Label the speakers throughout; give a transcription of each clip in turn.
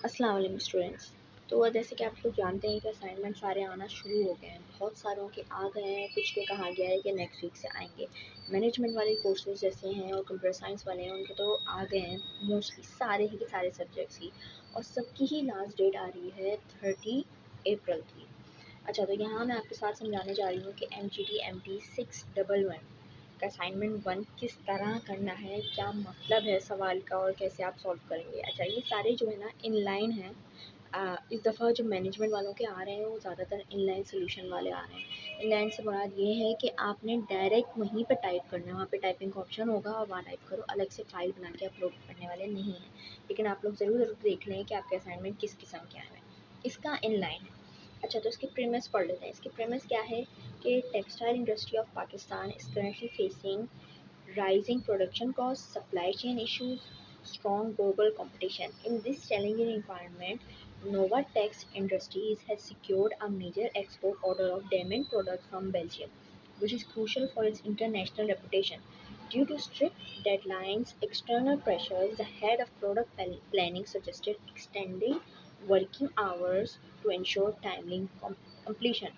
Speaker 1: अस्सलाम वालेकुम स्टूडेंट्स। तो जैसे कि आप लोग जानते हैं कि असाइनमेंट सारे आना शुरू हो गए हैं, बहुत सारों के आ गए हैं, कुछ के कहा गया है कि नेक्स्ट वीक से आएंगे। मैनेजमेंट वाले कोर्सेज जैसे हैं और कंप्यूटर साइंस वाले हैं उनके तो आ गए हैं मोस्टली सारे ही के सारे सब्जेक्ट्स ही, और सबकी ही लास्ट डेट आ रही है 30 अप्रैल की। अच्छा, तो यहाँ मैं आपके साथ समझाने जा रही हूँ कि MGT MT 611 का असाइनमेंट 1 किस तरह करना है, क्या मतलब है सवाल का और कैसे आप सॉल्व करेंगे। अच्छा, ये सारे जो है ना इनलाइन हैं। इस दफ़ा जो मैनेजमेंट वालों के आ रहे हैं वो ज़्यादातर इनलाइन सोल्यूशन वाले आ रहे हैं। इनलाइन से मुराद ये है कि आपने डायरेक्ट वहीं पे टाइप करना है, वहाँ पे टाइपिंग का ऑप्शन होगा और वहाँ टाइप करो, अलग से फाइल बना के अपलोड करने वाले नहीं हैं। लेकिन आप लोग ज़रूर देख लें कि आपके असाइनमेंट किस किस्म के आए हैं। इसका इनलाइन है। अच्छा, तो इसकी प्रीमिस पढ़ लेते हैं। इसकी प्रीमिस क्या है कि textile industry of Pakistan is currently facing rising production costs, supply chain issues, strong global competition. In this challenging environment, Novatex Industries has secured a major export order of diamond products from Belgium, which is crucial for its international reputation. Due to strict deadlines, external pressures, the head of product planning suggested extending working hours to ensure timely completion.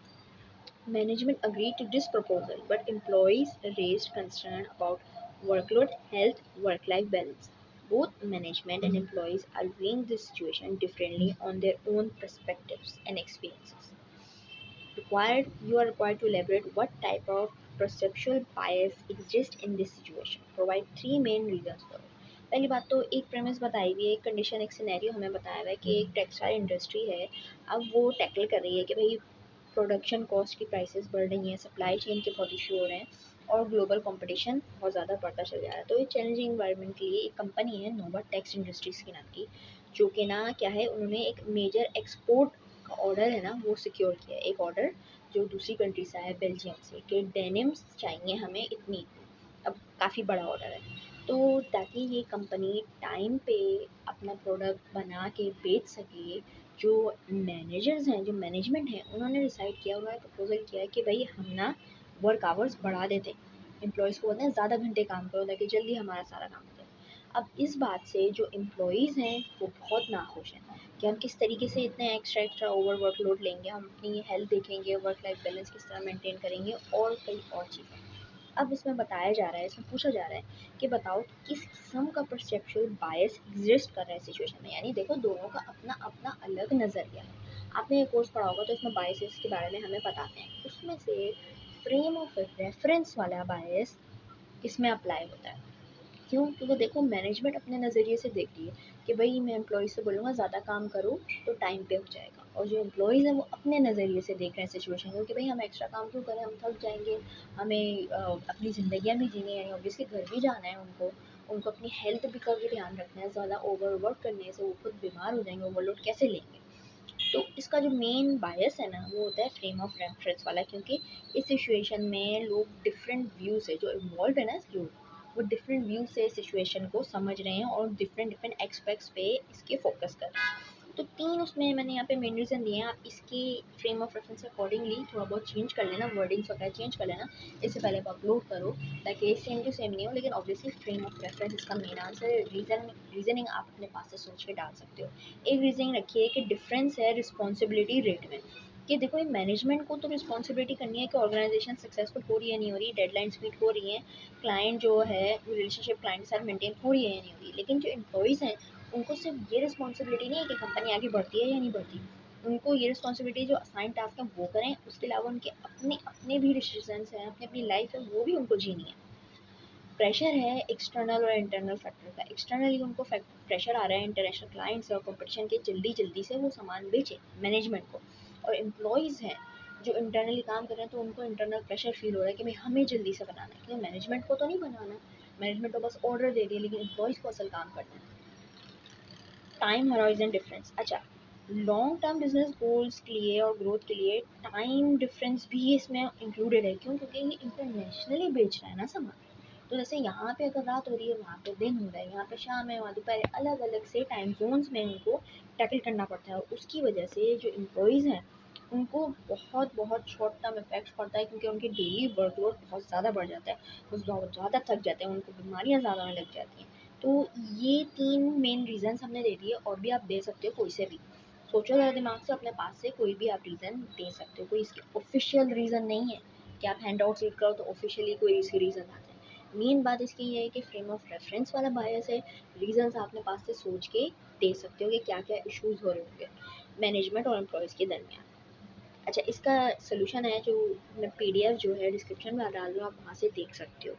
Speaker 1: Management agreed to this proposal, but employees raised concern about workload, health, work-life balance. Both management and employees are viewing this situation differently on their own perspectives and experiences. You are required to elaborate what type of perceptual bias exists in this situation. Provide three main reasons for it. पहली बात तो एक premise बताई हुई है, एक condition, एक scenario हमें बताया हुआ है कि एक टेक्सटाइल इंडस्ट्री है। अब वो टैकल कर रही है कि भाई प्रोडक्शन कॉस्ट की प्राइसेस बढ़ रही हैं, सप्लाई चेन के बहुत इशू हो रहे हैं और ग्लोबल कंपटीशन बहुत ज़्यादा बढ़ता चल जा रहा है। तो ये चैलेंजिंग इन्वायरमेंट के लिए एक कंपनी है नोवा टेक्स इंडस्ट्रीज़ के नाम की, जो कि ना क्या है, उन्होंने एक मेजर एक्सपोर्ट का ऑर्डर है ना वो सिक्योर किया है। एक ऑर्डर जो दूसरी कंट्री से आया, बेल्जियम से, कि डेनिम्स चाहिए हमें इतनी। अब काफ़ी बड़ा ऑर्डर है, तो ताकि ये कंपनी टाइम पे अपना प्रोडक्ट बना के बेच सके। जो मैनेजर्स हैं, जो मैनेजमेंट है, उन्होंने डिसाइड किया, उन्होंने प्रपोजल किया कि भाई हम ना वर्क आवर्स बढ़ा देते हैं, एम्प्लॉयज़ को बोलते हैं ज़्यादा घंटे काम करो ताकि जल्दी हमारा सारा काम हो जाए। अब इस बात से जो एम्प्लॉयज़ हैं वो बहुत नाखुश हैं कि हम किस तरीके से इतने एक्स्ट्रा एक्स्ट्रा ओवर वर्कलोड लेंगे, हम अपनी हेल्थ देखेंगे, वर्क लाइफ बैलेंस किस तरह मेंटेन करेंगे और कई और चीज़ें। अब इसमें बताया जा रहा है, इसमें पूछा जा रहा है कि बताओ किस किस्म का परसेप्चुअल बायस एग्जिस्ट कर रहा है सिचुएशन में। यानी देखो, दोनों का अपना अपना अलग नज़रिया है। आपने ये कोर्स पढ़ा होगा तो इसमें बायसेस के बारे में हमें बताते हैं। उसमें से फ्रेम ऑफ रेफरेंस वाला बायस इसमें अप्लाई होता है। क्यों? क्योंकि देखो, मैनेजमेंट अपने नज़रिए से देख रही है कि भाई मैं एम्प्लॉय से बोलूँगा ज़्यादा काम करो तो टाइम पे हो जाएगा, और जो एम्प्लॉयज़ हैं वो अपने नज़रिए से देख रहे हैं सिचुएशन को कि भाई हम एक्स्ट्रा काम क्यों करें, हम थक जाएंगे, हमें अपनी ज़िंदगियाँ भी जीनी है, ऑब्वियसली घर भी जाना है उनको, उनको अपनी हेल्थ भी का भी ध्यान रखना है। ज़्यादा ओवर वर्क करने से वो खुद बीमार हो जाएंगे, ओवरलोड कैसे लेंगे। तो इसका जो मेन बायस है ना वो होता है फ्रेम ऑफ रेफरेंस वाला, क्योंकि इस सिचुएशन में लोग डिफरेंट व्यू से, जो इन्वॉल्व है ना लोग, वो डिफरेंट व्यू से सिचुएशन को समझ रहे हैं और डिफरेंट डिफरेंट एक्सपेक्ट्स पे इसके फोकस कर रहे हैं। तो तीन उसमें मैंने यहाँ पे मेन रीज़न दिए हैं। आप इसकी फ्रेम ऑफ रेफरेंस अकॉर्डिंगली थोड़ा बहुत चेंज कर लेना, वर्डिंग्स वगैरह चेंज कर लेना, इससे पहले आप अपलोड करो ताकि सेम टू सेम नहीं हो। लेकिन ऑब्वियसली फ्रेम ऑफ रेफरेंस इसका मेन आंसर है। रीजनिंग आप अपने पास से सोच के डाल सकते हो। एक रीज़निंग रखिए कि डिफरेंस है रिस्पॉन्सिबिलिटी रेट में, कि देखो ये मैनेजमेंट को तो रिस्पॉन्सिबिलिटी करनी है कि ऑर्गेनाइजेशन सक्सेसफुल हो रही है नहीं हो रही, डेडलाइंस मीट हो रही हैं, क्लाइंट जो है रिलेशनशिप क्लाइंट के साथ मेंटेन हो रही है या नहीं हो रही। लेकिन जो एम्प्लॉयज़ हैं उनको सिर्फ ये रिस्पॉन्सिबिलिटी नहीं है कि कंपनी आगे बढ़ती है या नहीं बढ़ती, उनको ये रिस्पॉन्सिबिलिटी जो असाइन टास्क है वो करें, उसके अलावा उनके अपने अपने भी डिसीजंस हैं, अपनी अपनी लाइफ है, वो भी उनको जीनी है। प्रेशर है एक्सटर्नल और इंटरनल फैक्टर का। एक्सटर्नली उनको प्रेशर आ रहा है इंटरनेशनल क्लाइंट्स और कंपटीशन के, जल्दी जल्दी से वो सामान बेचें मैनेजमेंट को। और एम्प्लॉयज़ हैं जो इंटरनली काम कर रहे हैं तो उनको इंटरनल प्रेशर फील हो रहा है कि भाई हमें जल्दी से बनाना है, क्योंकि मैनेजमेंट को तो नहीं बनाना, मैनेजमेंट तो बस ऑर्डर दे रही है, लेकिन एम्प्लॉयज़ को असल काम करना है। Time horizon difference. अच्छा, लॉन्ग टर्म बिजनेस गोल्स के लिए और ग्रोथ के लिए टाइम डिफरेंस भी इसमें इंक्लूडेड है। क्यों? क्योंकि ये इंटरनेशनली बेच रहा है ना सामान। तो जैसे यहाँ पे अगर रात हो रही है, वहाँ पे दिन हो रहा है, यहाँ पे शाम है, वहाँ दोपहर है, अलग अलग से टाइम जोन्स में उनको टैकल करना पड़ता है। और उसकी वजह से जो एम्प्लॉयज़ हैं उनको बहुत बहुत शॉर्ट टर्म इफेक्ट्स पड़ता है, क्योंकि उनकी डेली वर्कलोड बहुत ज़्यादा बढ़ जाता है, वो बहुत ज़्यादा थक जाते हैं, उनको बीमारियाँ ज़्यादा होने लग जाती हैं। तो ये 3 मेन रीज़न्स हमने दे दिए, और भी आप दे सकते हो कोई से भी। सोचो ज़रा दिमाग से, अपने पास से कोई भी आप रीज़न दे सकते हो, कोई इसके ऑफिशियल रीज़न नहीं है कि आप हैंड आउट्स रीड करो तो ऑफिशियली कोई इसके रीज़न आ जाए। मेन बात इसकी ये है कि फ्रेम ऑफ रेफरेंस वाला बायस है, रीज़न्स आप अपने पास से सोच के दे सकते हो कि क्या क्या इशूज़ हो रहे होंगे मैनेजमेंट और एम्प्लॉयज़ के दरमियान। अच्छा, इसका सोल्यूशन है जो मैं पीडीएफ जो है डिस्क्रिप्शन में डाल दूँ, आप वहाँ से देख सकते हो।